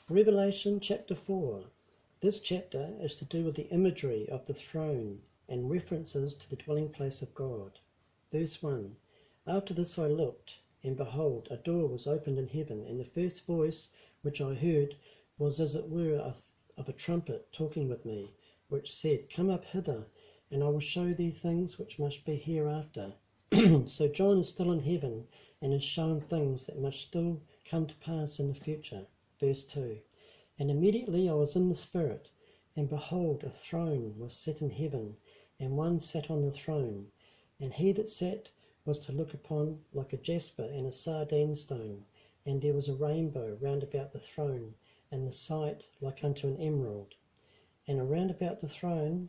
Revelation chapter 4. This chapter is to do with the imagery of the throne and references to the dwelling place of God. Verse 1. After this I looked, and behold, a door was opened in heaven, and the first voice which I heard was as it were of a trumpet talking with me, which said, Come up hither, and I will show thee things which must be hereafter. So John is still in heaven, and is shown things that must still come to pass in the future. Verse 2. And immediately I was in the Spirit, and behold, a throne was set in heaven, and one sat on the throne. And he that sat was to look upon like a jasper and a sardine stone, and there was a rainbow round about the throne, and the sight like unto an emerald. And around about the throne,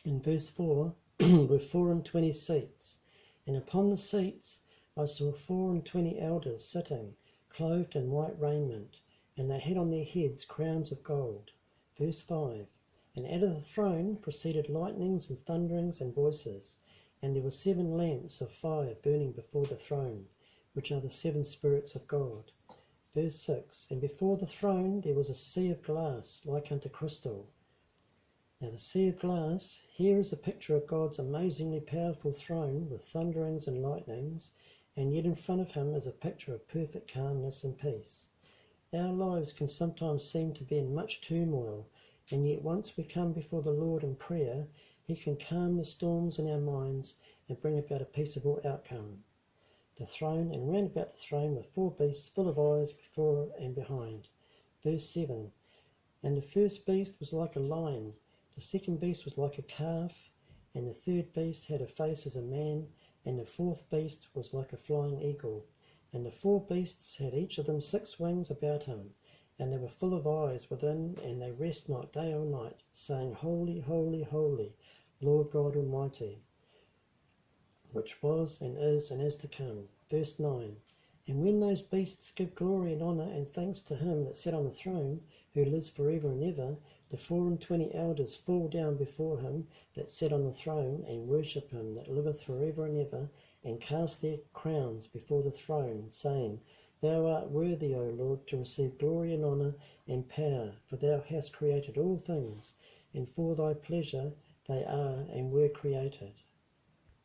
in verse 4, were 24 seats, and upon the seats I saw 24 elders sitting, clothed in white raiment, and they had on their heads crowns of gold. Verse 5. And out of the throne proceeded lightnings and thunderings and voices, and there were 7 lamps of fire burning before the throne, which are the 7 spirits of God. Verse 6. And before the throne there was a sea of glass like unto crystal. Now the sea of glass, here is a picture of God's amazingly powerful throne with thunderings and lightnings, and yet in front of him is a picture of perfect calmness and peace. Our lives can sometimes seem to be in much turmoil, and yet once we come before the Lord in prayer, he can calm the storms in our minds and bring about a peaceable outcome. The throne, and round about the throne were 4 beasts full of eyes before and behind. Verse 7. And the first beast was like a lion, the second beast was like a calf, and the third beast had a face as a man, and the 4th beast was like a flying eagle. And the 4 beasts had each of them 6 wings about him, and they were full of eyes within, and they rest not day or night, saying, Holy, holy, holy, Lord God Almighty, which was and is to come. Verse 9. And when those beasts give glory and honour and thanks to him that sat on the throne, who lives forever and ever, the 24 elders fall down before him that sat on the throne, and worship him that liveth forever and ever, and cast their crowns before the throne, saying, Thou art worthy, O Lord, to receive glory and honour and power, for thou hast created all things, and for thy pleasure they are and were created.